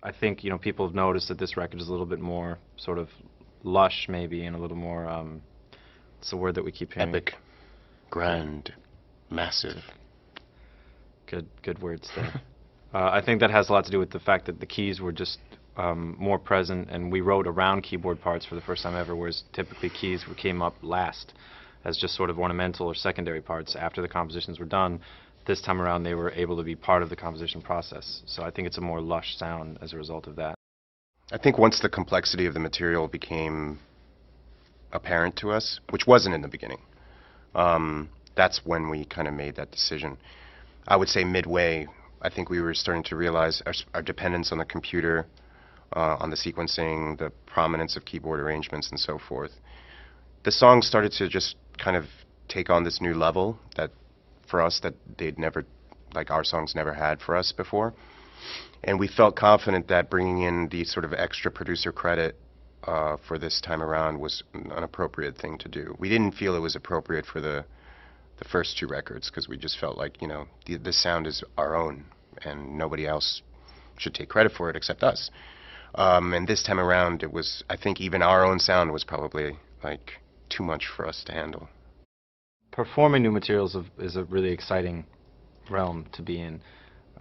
I think, people have noticed that this record is a little bit more sort of lush, maybe, and a little more, it's a word that we keep hearing. Epic, grand, massive. Good words there. I think that has a lot to do with the fact that the keys were just more present, and we wrote around keyboard parts for the first time ever, whereas typically keys came up last as just sort of ornamental or secondary parts after the compositions were done. This time around, they were able to be part of the composition process. So I think it's a more lush sound as a result of that. I think once the complexity of the material became apparent to us, which wasn't in the beginning, that's when we kind of made that decision. I would say midway, I think we were starting to realize our dependence on the computer, on the sequencing, the prominence of keyboard arrangements, and so forth. The songs started to just kind of take on this new level that, for us, that they'd never, like our songs never had for us before. And we felt confident that bringing in the sort of extra producer credit for this time around was an appropriate thing to do. We didn't feel it was appropriate for the first two records, because we just felt like, the sound is our own, and nobody else should take credit for it except us. And this time around, it was, I think even our own sound was probably, like, too much for us to handle. Performing new materials is a really exciting realm to be in.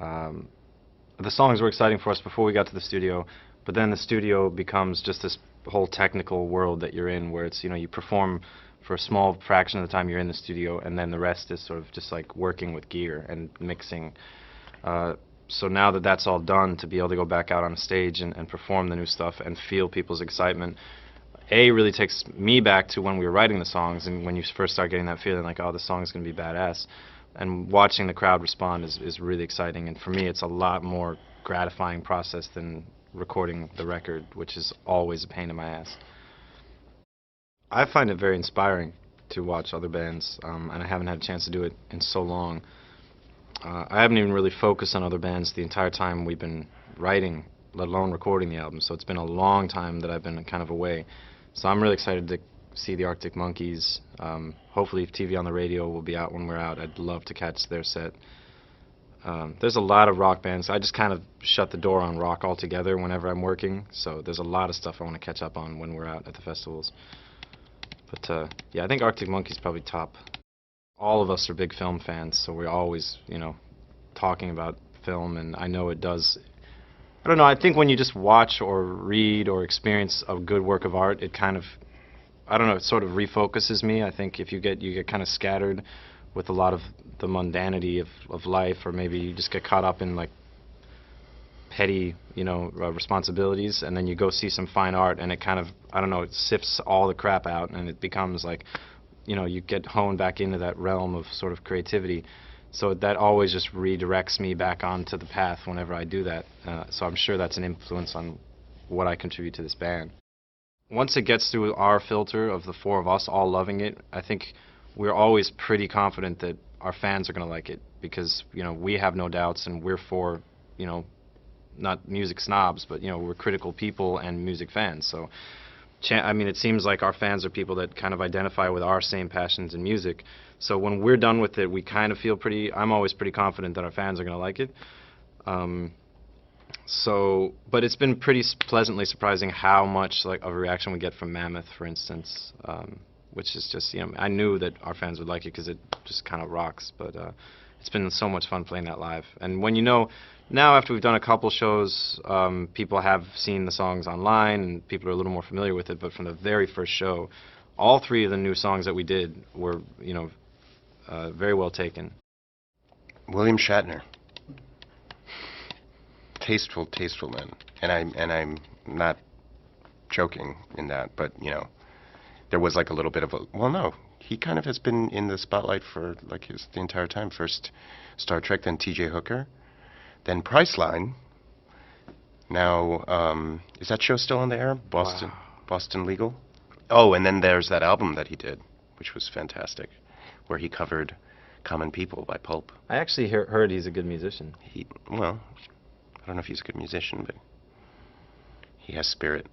The songs were exciting for us before we got to the studio, but then the studio becomes just this whole technical world that you're in, where it's, you perform for a small fraction of the time you're in the studio, and then the rest is sort of just like working with gear and mixing. So now that that's all done, to be able to go back out on a stage and perform the new stuff and feel people's excitement, really takes me back to when we were writing the songs, and when you first start getting that feeling like, oh, the song's going to be badass. And watching the crowd respond is really exciting, and for me it's a lot more gratifying process than recording the record, which is always a pain in my ass. I find it very inspiring to watch other bands, and I haven't had a chance to do it in so long. I haven't even really focused on other bands the entire time we've been writing, let alone recording the album, so it's been a long time that I've been kind of away. So I'm really excited to see the Arctic Monkeys. Hopefully if TV on the Radio will be out when we're out. I'd love to catch their set. There's a lot of rock bands. I just kind of shut the door on rock altogether whenever I'm working, so there's a lot of stuff I want to catch up on when we're out at the festivals. But yeah, I think Arctic Monkeys probably top. All of us are big film fans, so we're always, talking about film, and I know it does. I don't know, I think when you just watch or read or experience a good work of art, it kind of, I don't know, it sort of refocuses me. I think if you get kind of scattered with a lot of the mundanity of life, or maybe you just get caught up in like petty, responsibilities, and then you go see some fine art, and it kind of, I don't know, it sifts all the crap out, and it becomes like, you get honed back into that realm of sort of creativity. So that always just redirects me back onto the path whenever I do that. So I'm sure that's an influence on what I contribute to this band. Once it gets through our filter of the four of us all loving it, I think we're always pretty confident that our fans are going to like it, because, we have no doubts, and we're for, not music snobs, but, we're critical people and music fans. So, it seems like our fans are people that kind of identify with our same passions in music. So when we're done with it, we kind of feel I'm always pretty confident that our fans are going to like it. But it's been pretty pleasantly surprising how much of a reaction we get from Mammoth, for instance, which is just, I knew that our fans would like it because it just kind of rocks. But it's been so much fun playing that live. And when now after we've done a couple shows, people have seen the songs online and people are a little more familiar with it. But from the very first show, all three of the new songs that we did were, very well taken. William Shatner. Tasteful man. And I'm not joking in that, but, there was like a little bit of he kind of has been in the spotlight for like the entire time. First Star Trek, then T.J. Hooker, then Priceline. Now, is that show still on the air? Boston Legal? Oh, and then there's that album that he did, which was fantastic, where he covered Common People by Pulp. I actually heard he's a good musician. I don't know if he's a good musician, but he has spirit.